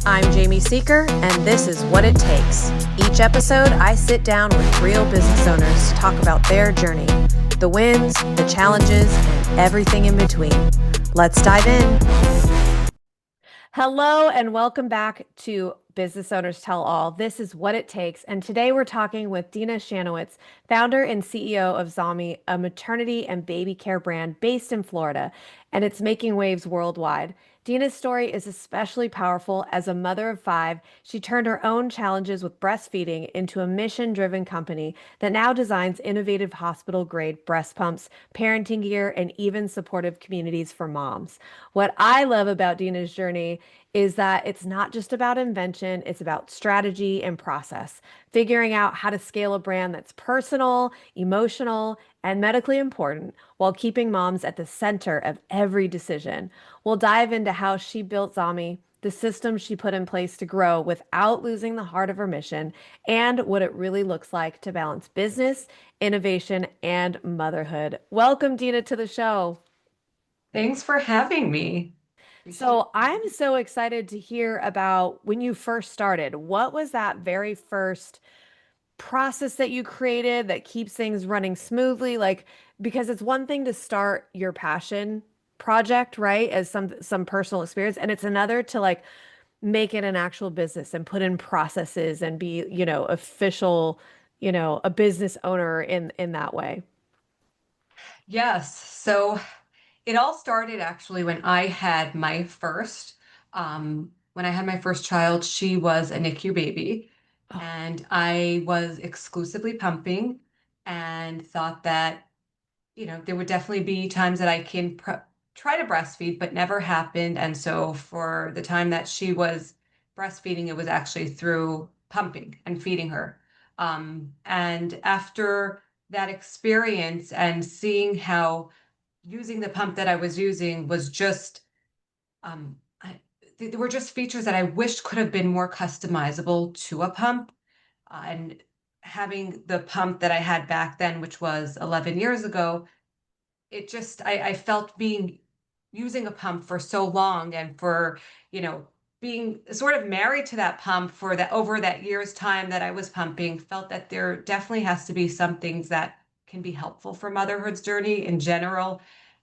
I'm Jamie Seeker, and this is What It Takes. Each episode, I sit down with real business owners to talk about their journey, the wins, the challenges, and everything in between. Let's dive in. Hello, and welcome back to Business Owners Tell All. This is What It Takes, and today we're talking with Dina Shanowitz, founder and CEO of Zomee, a maternity and baby care brand based in Florida, and it's making waves worldwide. Dina's story is especially powerful. As a mother of five, she turned her own challenges with breastfeeding into a mission-driven company that now designs innovative hospital-grade breast pumps, parenting gear, and even supportive communities for moms. What I love about Dina's journey is that it's not just about invention, it's about strategy and process, figuring out how to scale a brand that's personal, emotional, and medically important while keeping moms at the center of every decision. We'll dive into how she built Zomee, the systems she put in place to grow without losing the heart of her mission, and what it really looks like to balance business, innovation, and motherhood. Welcome, Dina, to the show. Thanks for having me. Appreciate So I'm so excited to hear about when you first started. What was that very first process that you created that keeps things running smoothly? Like, because it's one thing to start your passion project, right, as some personal experience, and it's another to like make it an actual business and put in processes and be, official, a business owner in that way. Yes. So it all started actually when I had my first, when I had my first child, she was a NICU baby, Oh, and I was exclusively pumping and thought that, there would definitely be times that I can try to breastfeed, but never happened. And so for the time that she was breastfeeding, it was actually through pumping and feeding her. And after that experience and seeing how using the pump that I was using was just, there were just features that I wished could have been more customizable to a pump. And having the pump that I had back then, which was 11 years ago, it just I felt being using a pump for so long and for, you know, being sort of married to that pump for that over that year's time that I was pumping, felt that there definitely has to be some things that can be helpful for motherhood's journey in general.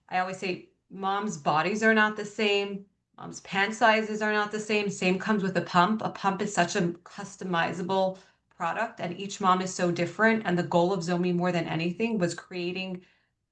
I always say moms' bodies are not the same. Mom's pant sizes are not the same. Same comes with a pump. A pump is such a customizable product, and each mom is so different. And the goal of Zomee more than anything was creating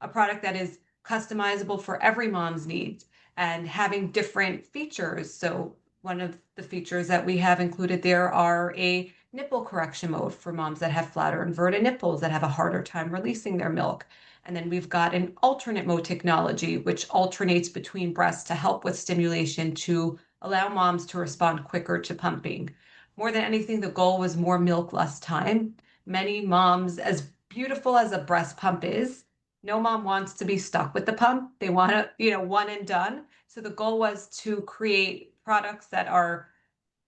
a product that is customizable for every mom's needs and having different features. So one of the features that we have included there are a nipple correction mode for moms that have flat or inverted nipples that have a harder time releasing their milk. And then we've got an alternate mode technology, which alternates between breasts to help with stimulation to allow moms to respond quicker to pumping. More than anything, the goal was more milk, less time. Many moms, as beautiful as a breast pump is, no mom wants to be stuck with the pump. They want to, one and done. So the goal was to create products that are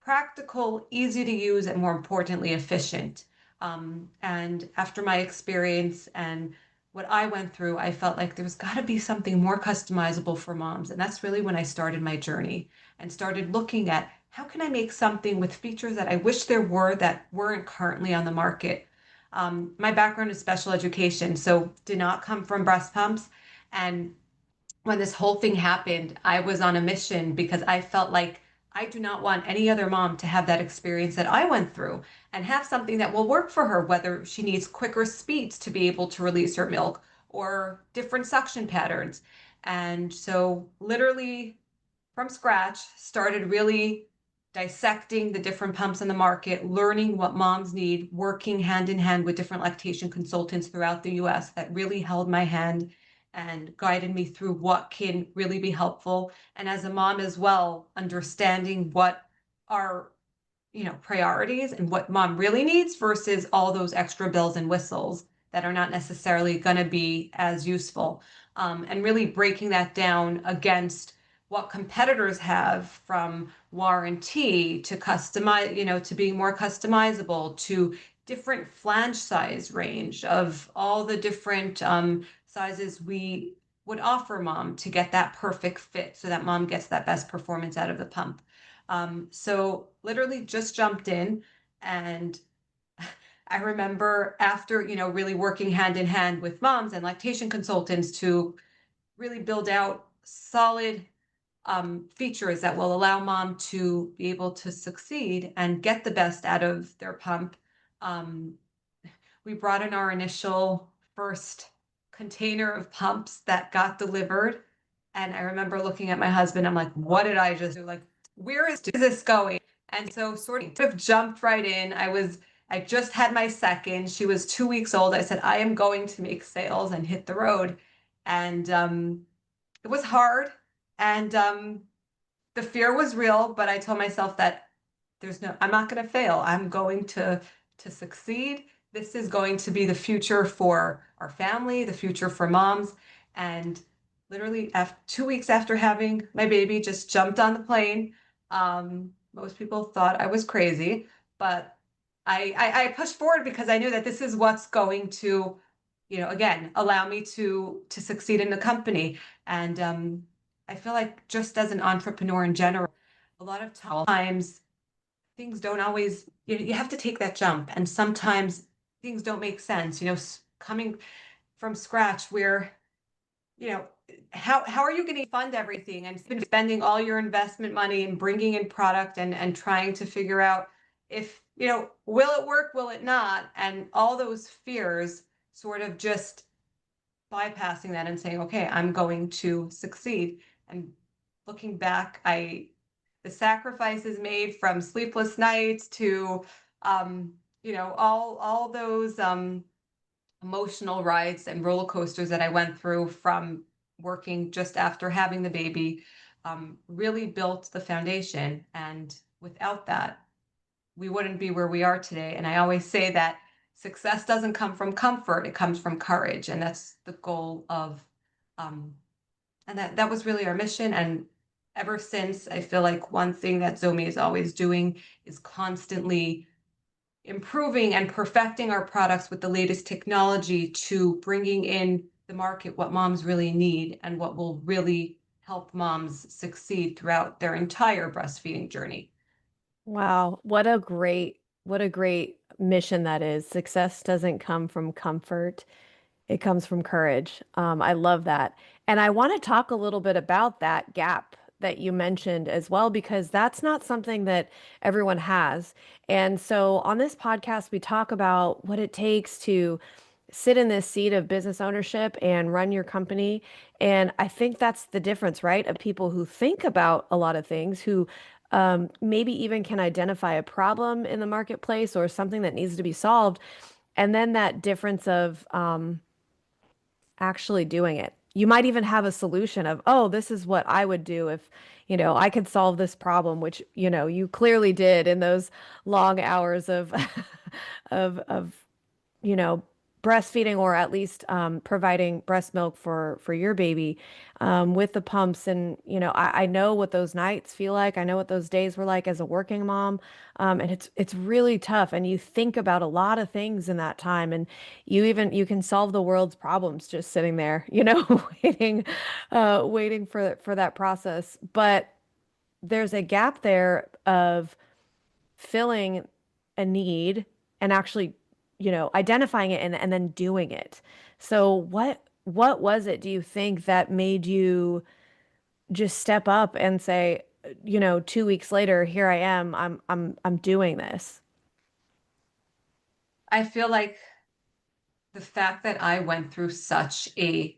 practical, easy to use, and more importantly, efficient. And after my experience and what I went through, I felt like there was got to be something more customizable for moms. And that's really when I started my journey and started looking at how can I make something with features that I wish there were that weren't currently on the market. My background is special education, so did not come from breast pumps. And when this whole thing happened, I was on a mission because I felt like I do not want any other mom to have that experience that I went through and have something that will work for her, whether she needs quicker speeds to be able to release her milk or different suction patterns. And so, literally, from scratch, started really dissecting the different pumps in the market, learning what moms need, working hand in hand with different lactation consultants throughout the US that really held my hand and guided me through what can really be helpful. And as a mom as well, understanding what are priorities and what mom really needs versus all those extra bells and whistles that are not necessarily going to be as useful. And really breaking that down against what competitors have, from warranty to customize, to being more customizable, to different flange size range of all the different sizes we would offer mom to get that perfect fit so that mom gets that best performance out of the pump. So literally just jumped in, and I remember after, really working hand in hand with moms and lactation consultants to really build out solid features that will allow mom to be able to succeed and get the best out of their pump. Um, we brought in our initial first container of pumps that got delivered. And I remember looking at my husband, I'm like, what did I just do? Like, where is this going? And so sort of jumped right in. I just had my second. She was 2 weeks old. I said, I am going to make sales and hit the road. And it was hard. And the fear was real, but I told myself that I'm not going to fail. I'm going to succeed. This is going to be the future for our family, the future for moms. And literally after 2 weeks after having my baby, just jumped on the plane. Most people thought I was crazy, but I pushed forward because I knew that this is what's going to, again, allow me to succeed in the company. And I feel like just as an entrepreneur in general, a lot of times things don't always, you have to take that jump, and sometimes things don't make sense, coming from scratch where, you know how are you going to fund everything and spending all your investment money and bringing in product and trying to figure out if, will it work, will it not, and all those fears, sort of just bypassing that and saying, okay, I'm going to succeed. And looking back, the sacrifices made, from sleepless nights to, all those emotional rides and roller coasters that I went through from working just after having the baby, really built the foundation. And without that, we wouldn't be where we are today. And I always say that success doesn't come from comfort, it comes from courage. And that's the goal of, um, and that was really our mission. And ever since, I feel like one thing that Zomee is always doing is constantly improving and perfecting our products with the latest technology, to bringing in the market what moms really need and what will really help moms succeed throughout their entire breastfeeding journey. Wow, what a great mission that is. Success doesn't come from comfort. It comes from courage. I love that. And I want to talk a little bit about that gap that you mentioned as well, because that's not something that everyone has. And so on this podcast, we talk about what it takes to sit in this seat of business ownership and run your company. And I think that's the difference, right? Of people who think about a lot of things, who maybe even can identify a problem in the marketplace or something that needs to be solved. And then that difference of, actually doing it. You might even have a solution of, oh, this is what I would do if, I could solve this problem, which, you clearly did in those long hours of of you know, breastfeeding, or at least providing breast milk for your baby, with the pumps. And I know what those nights feel like. I know what those days were like as a working mom, and it's really tough. And you think about a lot of things in that time, and you can solve the world's problems just sitting there, waiting, waiting for that process. But there's a gap there of filling a need and actually, identifying it and then doing it. So what was it, do you think, that made you just step up and say, 2 weeks later, here I am, I'm doing this? I feel like the fact that I went through such a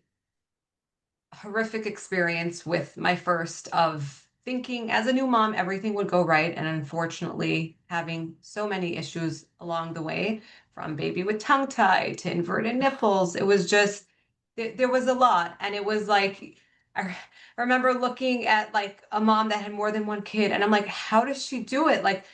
horrific experience with my first, of thinking as a new mom everything would go right, and unfortunately having so many issues along the way, from baby with tongue tie to inverted nipples. It was just, there was a lot. And it was like, I remember looking at like a mom that had more than one kid, and I'm like, how does she do it? Like,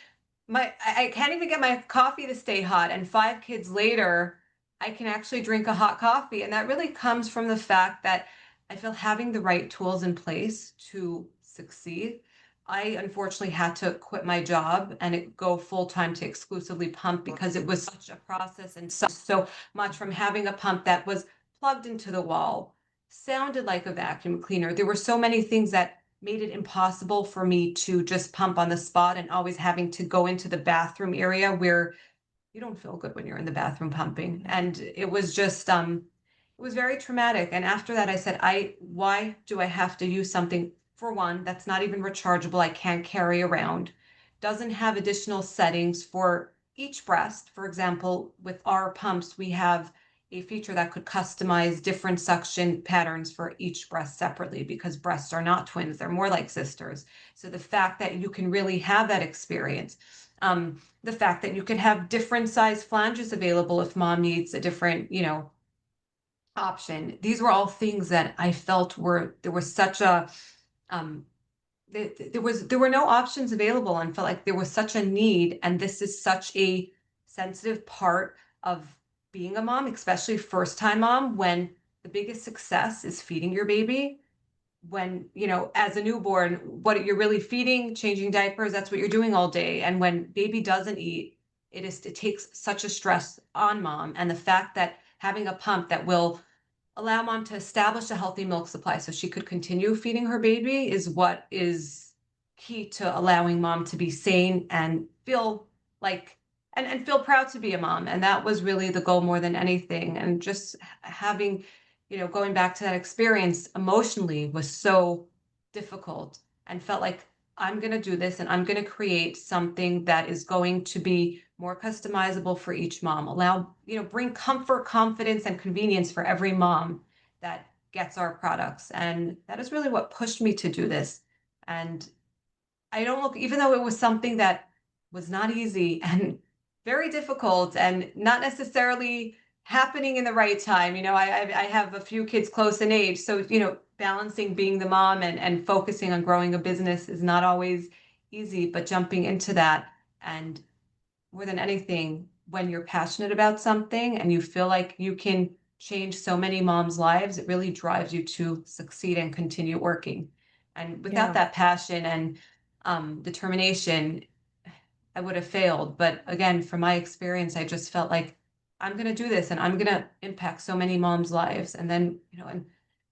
I can't even get my coffee to stay hot, and 5 kids later I can actually drink a hot coffee. And that really comes from the fact that I feel having the right tools in place to succeed. I unfortunately had to quit my job and go full time to exclusively pump, because it was such a process, and so much, from having a pump that was plugged into the wall, sounded like a vacuum cleaner. There were so many things that made it impossible for me to just pump on the spot and always having to go into the bathroom area where you don't feel good when you're in the bathroom pumping. And it was just it was very traumatic. And after that I said, why do I have to use something, for one, that's not even rechargeable, I can't carry around, doesn't have additional settings for each breast. For example, with our pumps, we have a feature that could customize different suction patterns for each breast separately, because breasts are not twins, they're more like sisters. So the fact that you can really have that experience, the fact that you can have different size flanges available if mom needs a different, option. These were all things that I felt were, there was such a, um, there were no options available, and felt like there was such a need. And this is such a sensitive part of being a mom, especially first time mom, when the biggest success is feeding your baby. When, as a newborn, what you're really feeding, changing diapers, that's what you're doing all day. And when baby doesn't eat, it takes such a stress on mom. And the fact that having a pump that will allow mom to establish a healthy milk supply so she could continue feeding her baby is what is key to allowing mom to be sane and feel like, and feel proud to be a mom. And that was really the goal more than anything. And just having, going back to that experience emotionally was so difficult, and felt like I'm going to do this and I'm going to create something that is going to be more customizable for each mom, allow, bring comfort, confidence, and convenience for every mom that gets our products. And that is really what pushed me to do this. And I don't look, even though it was something that was not easy and very difficult and not necessarily happening in the right time. I have a few kids close in age. So, balancing being the mom and focusing on growing a business is not always easy, but jumping into that, and more than anything, when you're passionate about something and you feel like you can change so many moms' lives, it really drives you to succeed and continue working. And without Yeah. that passion and determination, I would have failed. But again, from my experience, I just felt like I'm going to do this and I'm going to impact so many moms' lives. And then, and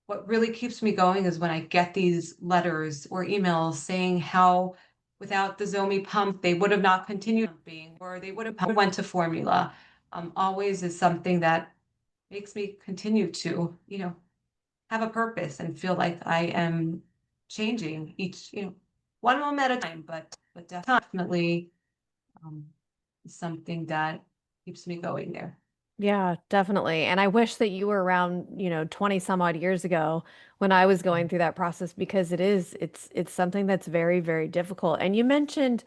what really keeps me going is when I get these letters or emails saying how without the Zomee pump, they would have not continued pumping, or they would have went to formula. Always is something that makes me continue to, have a purpose and feel like I am changing each, one moment at a time, but definitely um, something that keeps me going there. Yeah, definitely. And I wish that you were around, 20 some odd years ago when I was going through that process, because it's something that's very, very difficult. And you mentioned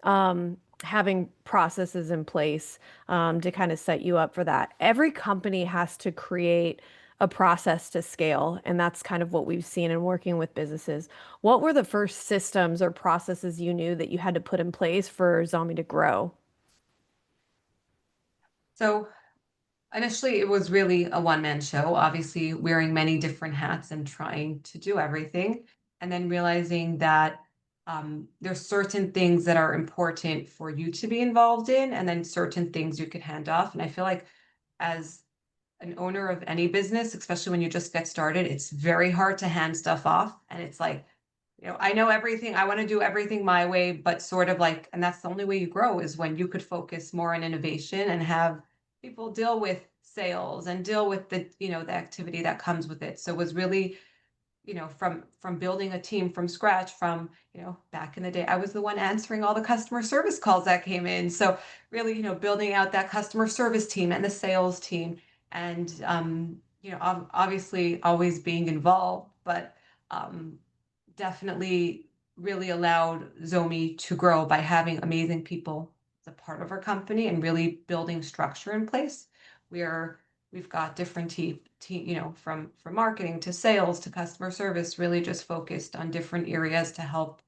having processes in place to kind of set you up for that. Every company has to create a process to scale, and that's kind of what we've seen in working with businesses. What were the first systems or processes you knew that you had to put in place for Zomi to grow? So initially, it was really a one-man show, obviously wearing many different hats and trying to do everything, and then realizing that there's certain things that are important for you to be involved in, and then certain things you could hand off. And I feel like as an owner of any business, especially when you just get started, it's very hard to hand stuff off. And it's like, I know everything, I want to do everything my way, but sort of like, and that's the only way you grow, is when you could focus more on innovation and have people deal with sales and deal with the activity that comes with it. So it was really, from building a team from scratch, from, back in the day, I was the one answering all the customer service calls that came in. So really, building out that customer service team and the sales team, and, obviously always being involved, but um, definitely really allowed Zomee to grow by having amazing people as a part of our company and really building structure in place. Where we've got different team, from marketing to sales to customer service, really just focused on different areas to help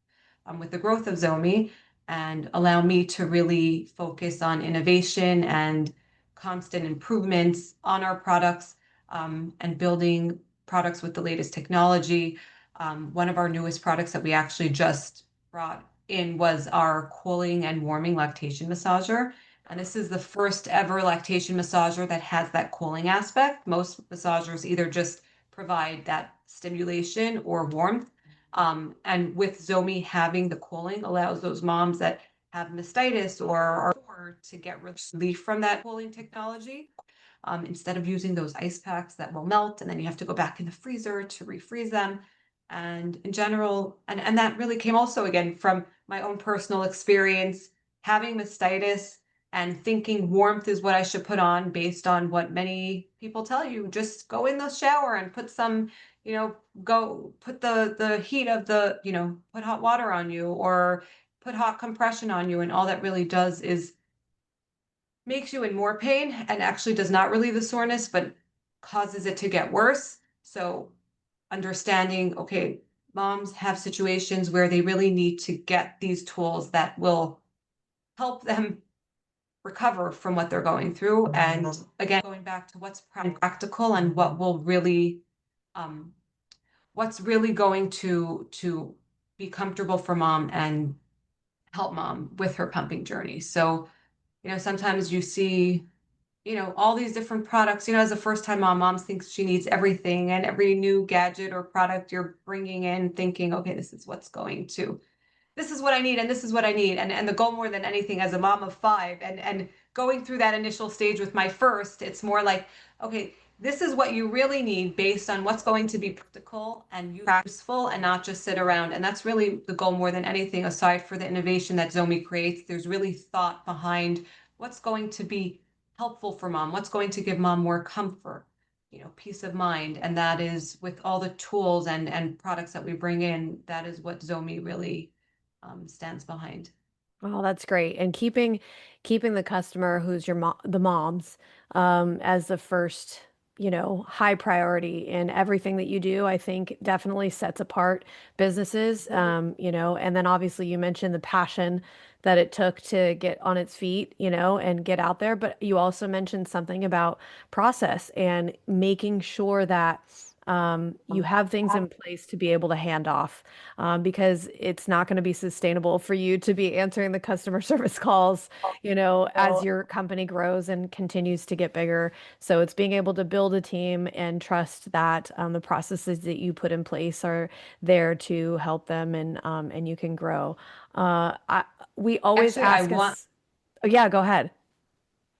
with the growth of Zomee, and allow me to really focus on innovation and constant improvements on our products, and building products with the latest technology. One of our newest products that we actually just brought in was our cooling and warming lactation massager. And this is the first ever lactation massager that has that cooling aspect. Most massagers either just provide that stimulation or warmth. And with Zomee, having the cooling allows those moms that have mastitis or are to get relief from that cooling technology, instead of using those ice packs that will melt and then you have to go back in the freezer to refreeze them. And in general, and that really came also again from my own personal experience having mastitis and thinking warmth is what I should put on based on what many people tell you. Just go in the shower and put some, go put the heat of put hot water on you or put hot compression on you. And all that really does is makes you in more pain and actually does not relieve the soreness, but causes it to get worse. So understanding, okay, moms have situations where they really need to get these tools that will help them recover from what they're going through. And again, going back to what's practical and what will really, um, what's really going to be comfortable for mom and help mom with her pumping journey. So, sometimes you see all these different products, as a first time mom thinks she needs everything and every new gadget or product you're bringing in thinking, okay, this is what I need and this is what I need. And the goal more than anything as a mom of five and going through that initial stage with my first, it's more like, okay, this is what you really need based on what's going to be practical and useful and not just sit around. And that's really the goal more than anything, aside for the innovation that Zomee creates. There's really thought behind what's going to be helpful for mom, what's going to give mom more comfort, peace of mind. And that is with all the tools and products that we bring in, that is what Zomee really stands behind. Oh, that's great. And keeping the customer who's the moms as the first, high priority in everything that you do, I think definitely sets apart businesses. And then obviously you mentioned the passion that it took to get on its feet, and get out there. But you also mentioned something about process and making sure that you have things in place to be able to hand off, because it's not going to be sustainable for you to be answering the customer service calls, as your company grows and continues to get bigger. So it's being able to build a team and trust that the processes that you put in place are there to help them, and you can grow. We always Actually, I ask want us, oh, yeah, go ahead.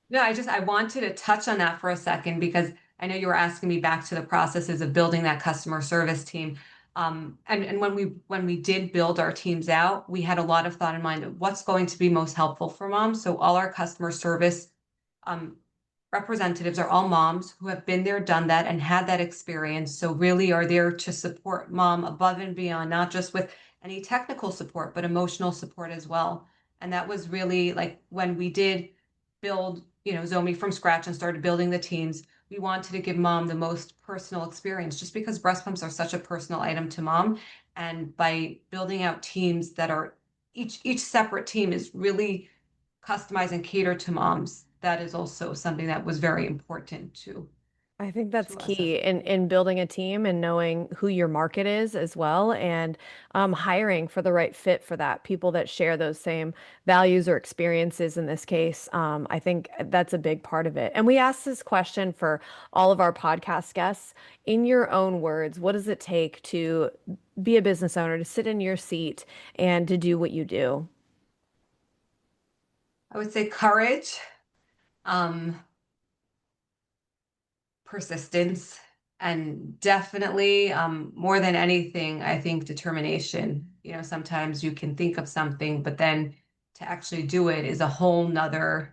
No, I wanted to touch on that for a second because I know you were asking me back to the processes of building that customer service team. And when we did build our teams out, we had a lot of thought in mind of what's going to be most helpful for moms. So all our customer service um, representatives are all moms who have been there, done that, and had that experience. So really are there to support mom above and beyond, not just with any technical support, but emotional support as well. And that was really like when we did build, Zomee from scratch and started building the teams, we wanted to give mom the most personal experience just because breast pumps are such a personal item to mom. And by building out teams that are each separate team is really customized and catered to moms, that is also something that was very important I think that's to us as key in building a team and knowing who your market is as well, and hiring for the right fit for that, people that share those same values or experiences in this case. I think that's a big part of it. And we ask this question for all of our podcast guests. In your own words, what does it take to be a business owner, to sit in your seat and to do what you do? I would say courage, um, persistence, and definitely more than anything, I think determination. Sometimes you can think of something, but then to actually do it is a whole nother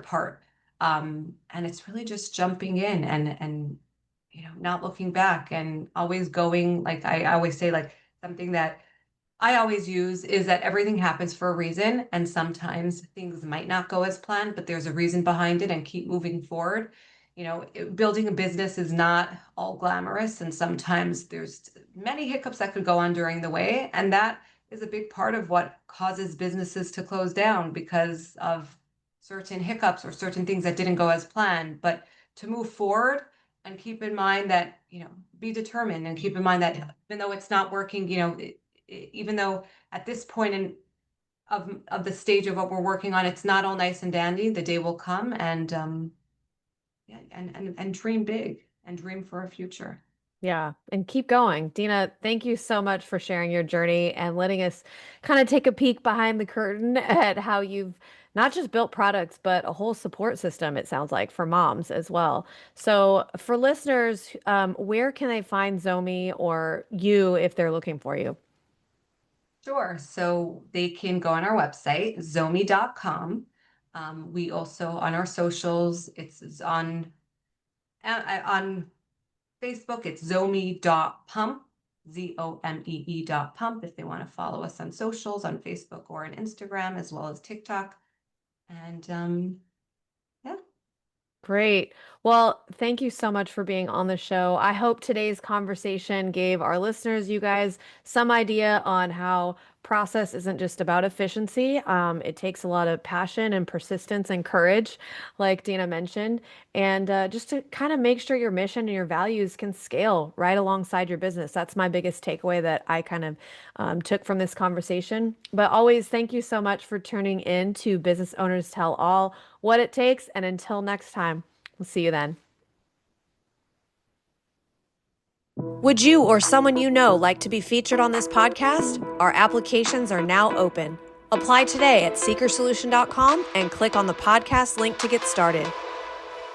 part. And it's really just jumping in and not looking back and always going, like I always say, like something that I always use is that everything happens for a reason, and sometimes things might not go as planned, but there's a reason behind it, and keep moving forward. Building a business is not all glamorous, and sometimes there's many hiccups that could go on during the way, and that is a big part of what causes businesses to close down because of certain hiccups or certain things that didn't go as planned. But to move forward and keep in mind that, be determined and keep in mind that even though it's not working, even though at this point of the stage of what we're working on, it's not all nice and dandy. The day will come, and yeah, and dream big and dream for a future. Yeah, and keep going. Dina, thank you so much for sharing your journey and letting us kind of take a peek behind the curtain at how you've not just built products, but a whole support system, it sounds like, for moms as well. So, for listeners, where can they find Zomee or you if they're looking for you? Sure. So they can go on our website, zomee.com. We also on our socials, it's on Facebook, it's zomee.pump, ZOMEE.pump if they want to follow us on socials on Facebook or on Instagram as well as TikTok. And yeah. Great. Well, thank you so much for being on the show. I hope today's conversation gave our listeners, you guys, some idea on how process isn't just about efficiency. It takes a lot of passion and persistence and courage, like Dina mentioned, and just to kind of make sure your mission and your values can scale right alongside your business. That's my biggest takeaway that I kind of took from this conversation. But always, thank you so much for tuning in to Business Owners Tell All what it takes. And until next time, we'll see you then. Would you or someone you know like to be featured on this podcast? Our applications are now open. Apply today at seekersolution.com and click on the podcast link to get started.